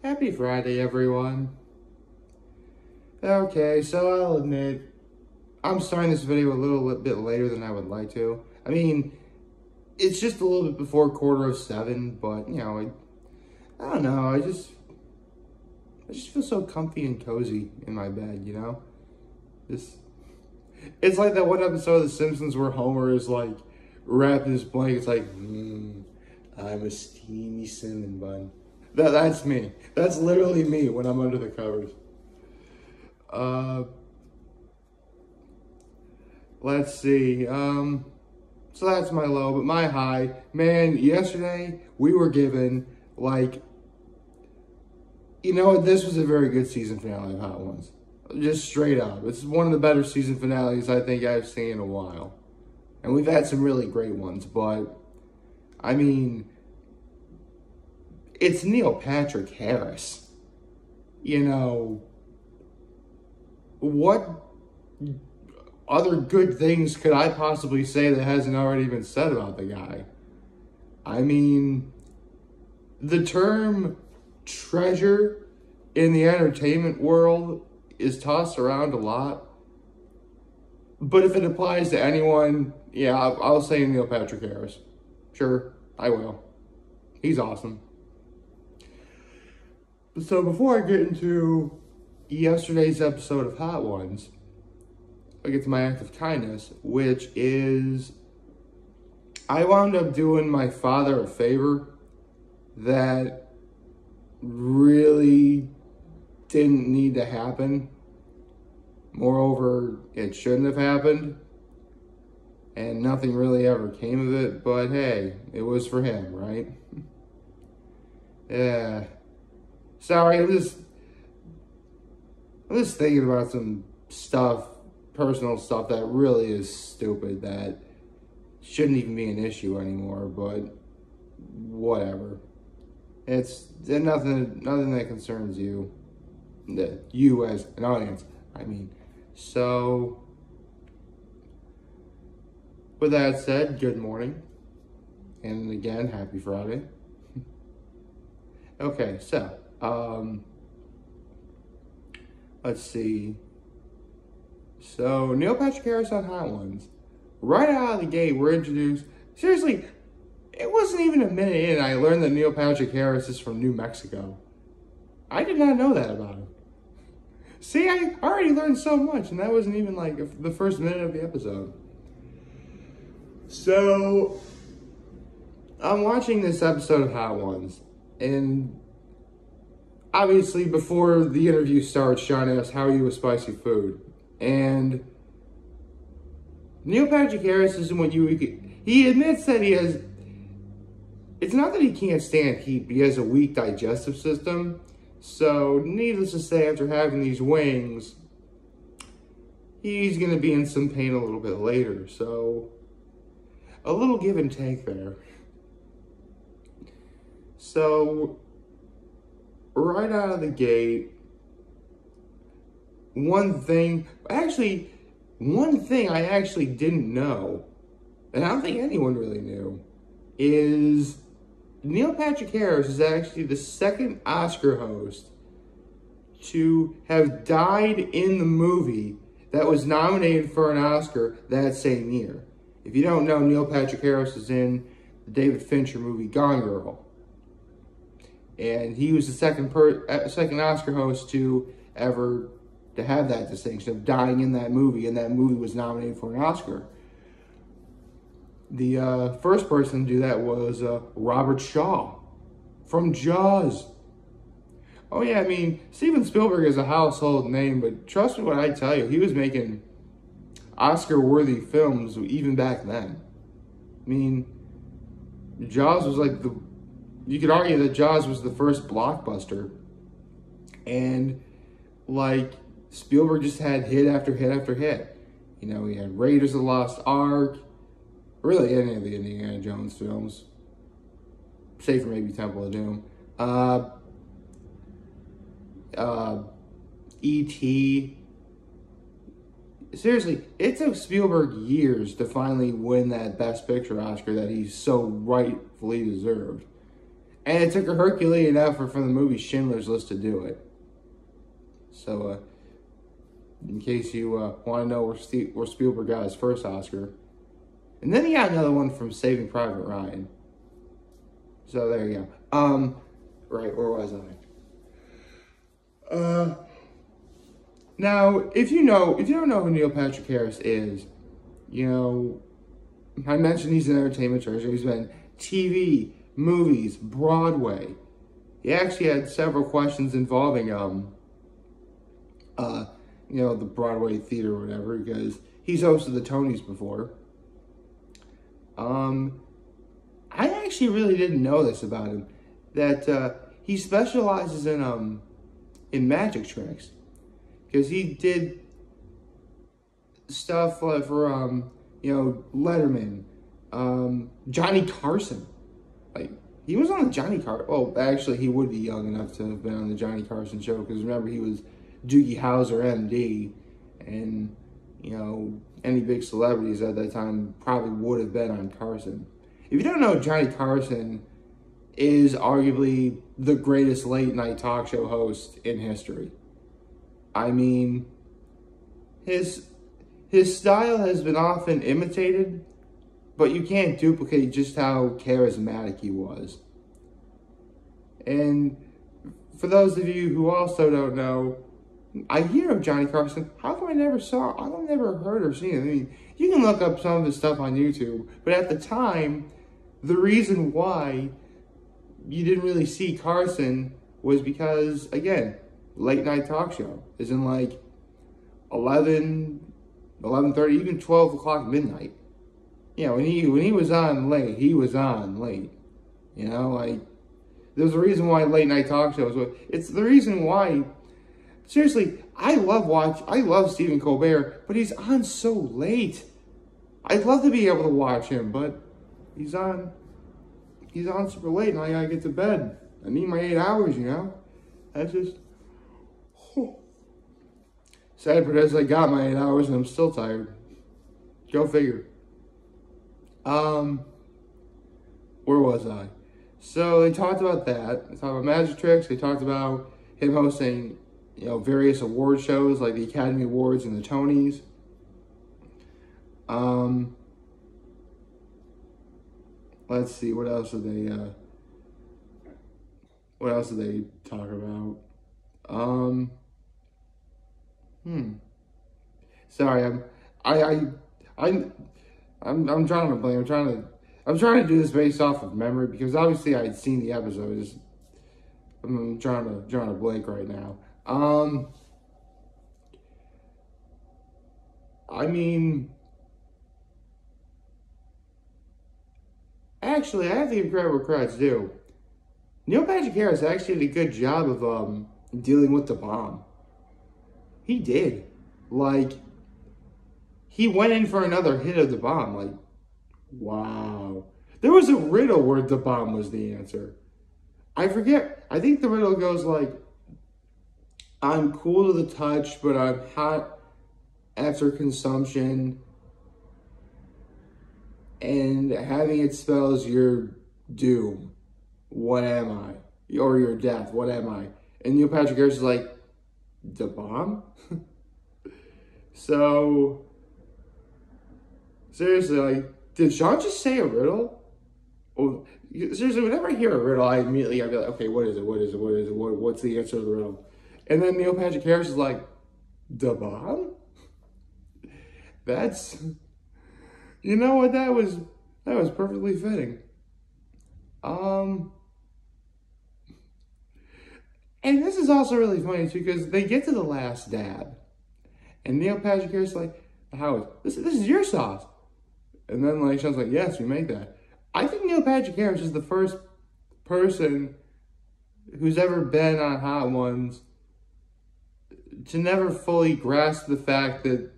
Happy Friday, everyone. Okay, so I'll admit, I'm starting this video a little bit later than I would like to. I mean, it's just a little bit before 7:15, but, I don't know, I just feel so comfy and cozy in my bed, It's like that one episode of The Simpsons where Homer is, like, wrapped in his blanket. It's like, I'm a steamy cinnamon bun. That's me. That's literally me when I'm under the covers. Let's see. So that's my low, but my high, man, yesterday we were given, like, this was a very good season finale of Hot Ones. Just straight up. It's one of the better season finales I think I've seen in a while. And we've had some really great ones, but, I mean, it's Neil Patrick Harris. What other good things could I possibly say that hasn't already been said about the guy? I mean, the term treasure in the entertainment world is tossed around a lot. But if it applies to anyone, yeah, I'll say Neil Patrick Harris. Sure, I will. He's awesome. So before I get into yesterday's episode of Hot Ones, I get to my act of kindness, which is I wound up doing my father a favor that really didn't need to happen. Moreover, it shouldn't have happened. And nothing really ever came of it, but hey, it was for him, right? Yeah. Sorry, I'm just thinking about some stuff, personal stuff that really is stupid, that shouldn't even be an issue anymore, but whatever. It's nothing that concerns you. You as an audience, I mean. So, with that said, good morning. And again, happy Friday. Okay, so, let's see. So, Neil Patrick Harris on Hot Ones. Right out of the gate, we're introduced. Seriously, it wasn't even a minute in, I learned that Neil Patrick Harris is from New Mexico. I did not know that about him. See, I already learned so much, and that wasn't even like the first minute of the episode. So, I'm watching this episode of Hot Ones, and obviously before the interview starts, Sean asks, how are you with spicy food? And Neil Patrick Harris isn't what he admits that he has, it's not that he can't stand heat, but he has a weak digestive system. So, needless to say, after having these wings, he's going to be in some pain a little bit later. So, a little give and take there. So, right out of the gate, one thing I actually didn't know, and I don't think anyone really knew, is Neil Patrick Harris is actually the second Oscar host to have died in the movie that was nominated for an Oscar that same year. If you don't know, Neil Patrick Harris is in the David Fincher movie Gone Girl. And he was the second Oscar host to ever to have that distinction of dying in that movie, and that movie was nominated for an Oscar. The first person to do that was Robert Shaw from Jaws. Oh yeah, I mean, Steven Spielberg is a household name, but trust me when I tell you, he was making Oscar-worthy films even back then. I mean, Jaws was like you could argue that Jaws was the first blockbuster. And, like, Spielberg just had hit after hit after hit. He had Raiders of the Lost Ark, really any of the Indiana Jones films, save for maybe Temple of Doom. E.T. Seriously, it took Spielberg years to finally win that Best Picture Oscar that he so rightfully deserved. And it took a Herculean effort from the movie Schindler's List to do it. So, in case you want to know where Spielberg got his first Oscar. And then he got another one from Saving Private Ryan. So there you go. Right, where was I? Now, if you don't know who Neil Patrick Harris is, you know, I mentioned he's an entertainment treasure. He's been TV, movies, Broadway. He actually had several questions involving, you know, the Broadway theater or whatever, because he's hosted the Tonys before. I actually really didn't know this about him, that he specializes in magic tricks, because he did stuff for you know, Letterman, Johnny Carson. Like, he was on the Johnny Carson. Oh, actually, he would be young enough to have been on the Johnny Carson show, because remember, he was Doogie Howser, MD, and, you know, any big celebrities at that time probably would have been on Carson. If you don't know, Johnny Carson is arguably the greatest late-night talk show host in history. I mean, his style has been often imitated, but you can't duplicate just how charismatic he was. And for those of you who also don't know, I hear of Johnny Carson. How come I never heard or seen it? I mean, you can look up some of his stuff on YouTube, but at the time, the reason why you didn't really see Carson was because, again, late night talk show is in like 11:30, even 12 o'clock midnight. You know, when he was on late, he was on late. You know, like, there's a reason why late night talk shows, it's the reason why, seriously, I love Stephen Colbert, but he's on so late. I'd love to be able to watch him, but he's on super late, and I gotta get to bed. I need my 8 hours, you know? That's just sad, but as I got my 8 hours and I'm still tired. Go figure. Where was I? So they talked about that. They talked about magic tricks. They talked about him hosting, you know, various award shows like the Academy Awards and the Tonys. Let's see, what else did they talk about? Sorry, I'm drawing a blank. I'm trying to do this based off of memory, because obviously I'd seen the episodes. I'm drawing a blank right now. I mean, actually, I have to give credit where credit's due. Neil Patrick Harris actually did a good job of dealing with the bomb. He did. Like, he went in for another hit of the bomb. Like, wow. There was a riddle where the bomb was the answer. I forget. I think the riddle goes like, I'm cool to the touch, but I'm hot after consumption. And having it spells your doom. What am I? Or your death. What am I? And Neil Patrick Harris is like, the bomb? So, seriously, like, did Sean just say a riddle? Oh, seriously, whenever I hear a riddle, I'd be like, okay, what is it? What's the answer to the riddle? And then Neil Patrick Harris is like, the bomb? That's, you know what, that was perfectly fitting. And this is also really funny too, because they get to the last dab, and Neil Patrick Harris is like, Howard, this is your sauce. And then like Sean's like, yes, we make that. I think Neil Patrick Harris is the first person who's ever been on Hot Ones to never fully grasp the fact that,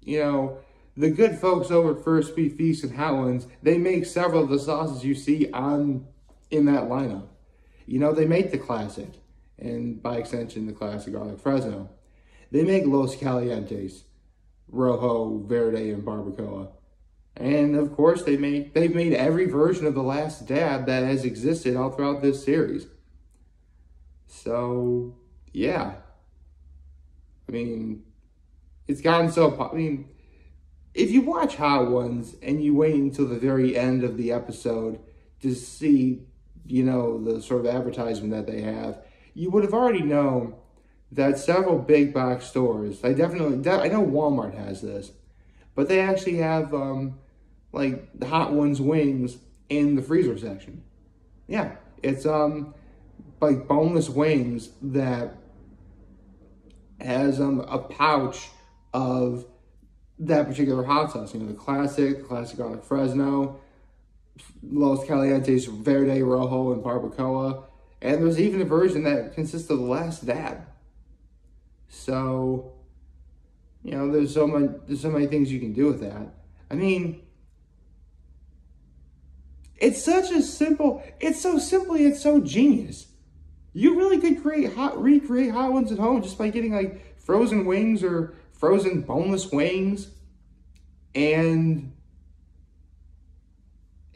you know, the good folks over at First Beat Feast and Hot Ones, they make several of the sauces you see in that lineup. You know, they make the classic, and by extension, the classic garlic Fresno. They make Los Calientes, Rojo, Verde, and Barbacoa. And of course, they've made every version of The Last Dab that has existed all throughout this series. So, yeah. I mean, it's gotten so... I mean, if you watch Hot Ones and you wait until the very end of the episode to see, you know, the sort of advertisement that they have, you would have already known that several big box stores, I know Walmart has this, but they actually have, like, the Hot Ones wings in the freezer section. Yeah, it's, like, boneless wings that has, a pouch of that particular hot sauce. You know, the classic garlic Fresno, Los Calientes Verde, Rojo, and Barbacoa. And there's even a version that consists of The Last Dab. So, you know, there's so many things you can do with that. I mean, it's so simple, it's so genius. You really could recreate Hot Ones at home just by getting like frozen wings or frozen boneless wings and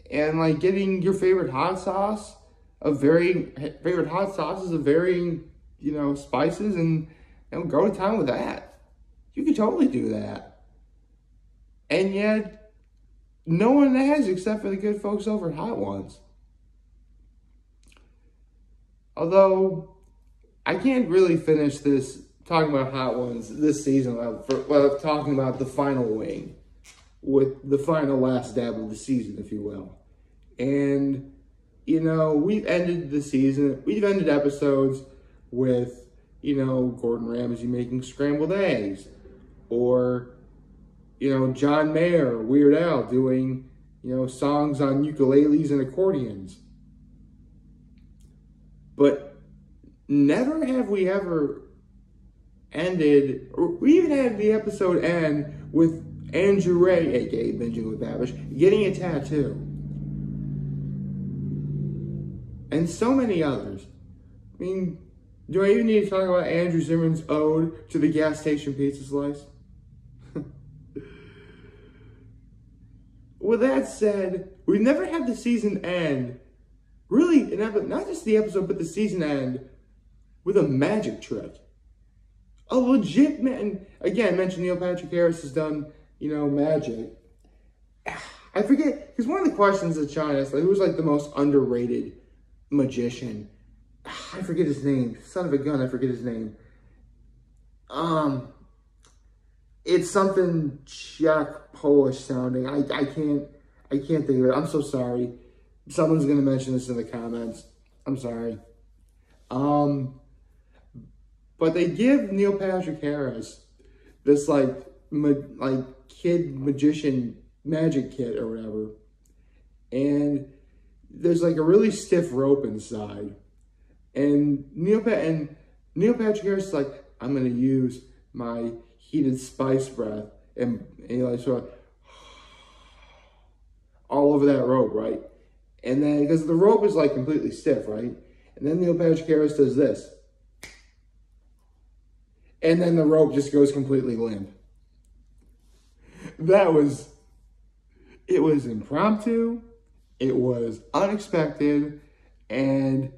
like getting your favorite hot sauce of varying you know, spices, and you know, go to town with that. You could totally do that. And yet no one has, except for the good folks over at Hot Ones. Although I can't really finish this talking about Hot Ones this season without talking about the final wing, with the final last dab of the season, if you will. And, you know, we've ended episodes with, you know, Gordon Ramsay making scrambled eggs, or, you know, John Mayer, Weird Al doing, you know, songs on ukuleles and accordions. But never have we ever ended, or we even had the episode end with Andrew Ray, aka Binging with Babish, getting a tattoo. And so many others. I mean, do I even need to talk about Andrew Zimmern's ode to the gas station pizza slice? With that said, we've never had the season end, really, not just the episode, but the season end, with a magic trick. A legit man. Again, I mentioned Neil Patrick Harris has done, you know, magic. I forget, because one of the questions that Sean asked, like, who was like the most underrated magician? I forget his name. Son of a gun, I forget his name. It's something Czech, Polish sounding. I can't think of it. I'm so sorry. Someone's gonna mention this in the comments. I'm sorry. But they give Neil Patrick Harris this like kid magician magic kit or whatever, and there's like a really stiff rope inside, and Neil Patrick Harris is like, I'm gonna use my heated spice breath and you know, sort of all over that rope, right? And then because the rope is like completely stiff, right? And then Neil Patrick Harris does this. And then the rope just goes completely limp. It was impromptu, it was unexpected, and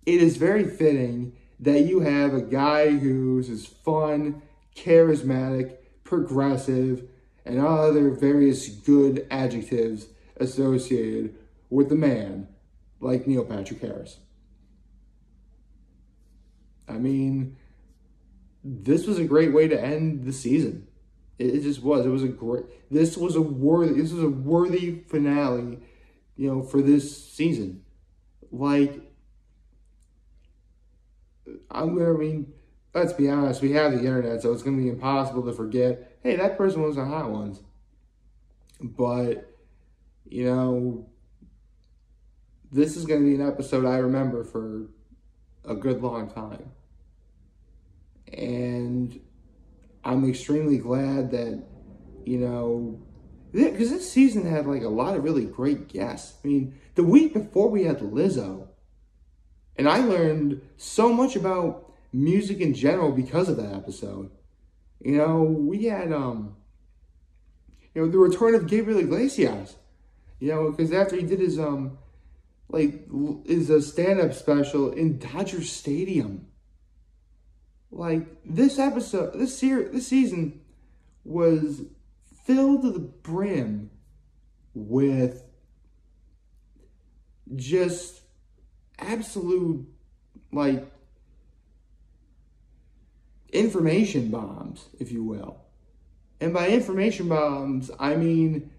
it is very fitting that you have a guy who's as fun, charismatic, progressive, and other various good adjectives associated with the man like Neil Patrick Harris. I mean, this was a great way to end the season. It just was. This was a worthy finale, you know, for this season. Like, let's be honest, we have the internet, so it's going to be impossible to forget, hey, that person was on Hot Ones. But, you know, this is going to be an episode I remember for a good long time. And I'm extremely glad that, you know, because this season had like a lot of really great guests. I mean, the week before we had Lizzo. And I learned so much about music in general because of that episode. You know, we had, You know, the return of Gabriel Iglesias. You know, because after he did his stand-up special in Dodger Stadium. Like, this season was filled to the brim with just absolute, like, information bombs, if you will. And by information bombs, I mean,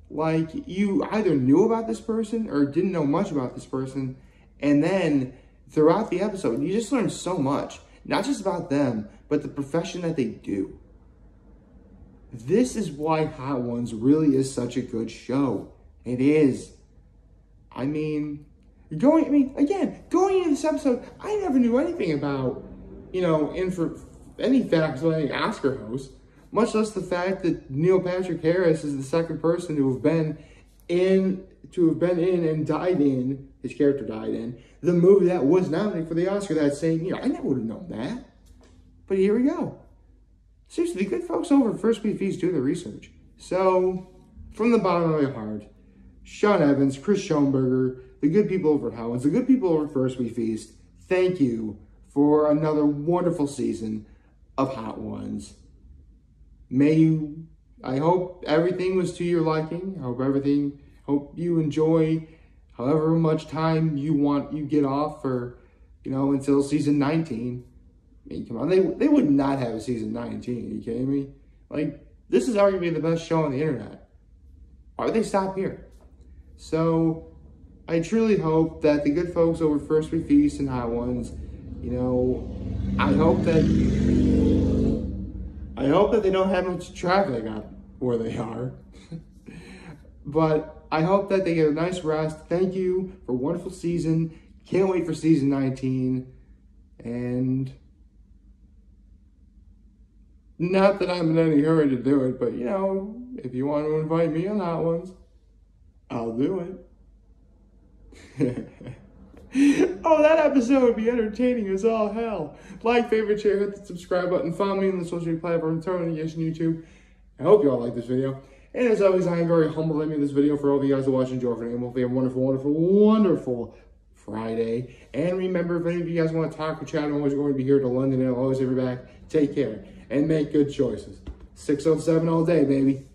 like, you either knew about this person or didn't know much about this person, and then throughout the episode, you just learned so much. Not just about them, but the profession that they do. This is why Hot Ones really is such a good show. It is. I mean, going into this episode, I never knew anything about, you know, any facts about any Oscar host, much less the fact that Neil Patrick Harris is the second person to have been in and died in, his character died in, the movie that was nominated for the Oscar that same year. I never would have known that. But here we go. Seriously, the good folks over at First We Feast do the research. So, from the bottom of my heart, Sean Evans, Chris Schoenberger, the good people over at Hot Ones, the good people over at First We Feast, thank you for another wonderful season of Hot Ones. I hope everything was to your liking. Hope you enjoy however much time you get off for, you know, until season 19. I mean, come on, they would not have a season 19. Are you kidding me? Like, this is arguably the best show on the internet. Why would they stop here? So, I truly hope that the good folks over First We Feast and Hot Ones, you know, I hope that they don't have much traffic on where they are. But I hope that they get a nice rest. Thank you for a wonderful season. Can't wait for season 19. And not that I'm in any hurry to do it, but, you know, if you want to invite me on Hot Ones, I'll do it. Oh, that episode would be entertaining as all hell. Like, favorite, share, hit the subscribe button. Follow me on the social media platform, Tony, yes, and YouTube. I hope you all like this video. And as always, I am very humbled that I made this video for all of you guys to watch and enjoy. And hopefully have a wonderful, wonderful, wonderful Friday. And remember, if any of you guys want to talk or chat, I'm always going to be here to London, and I'll always have your back. Take care and make good choices. 607 all day, baby.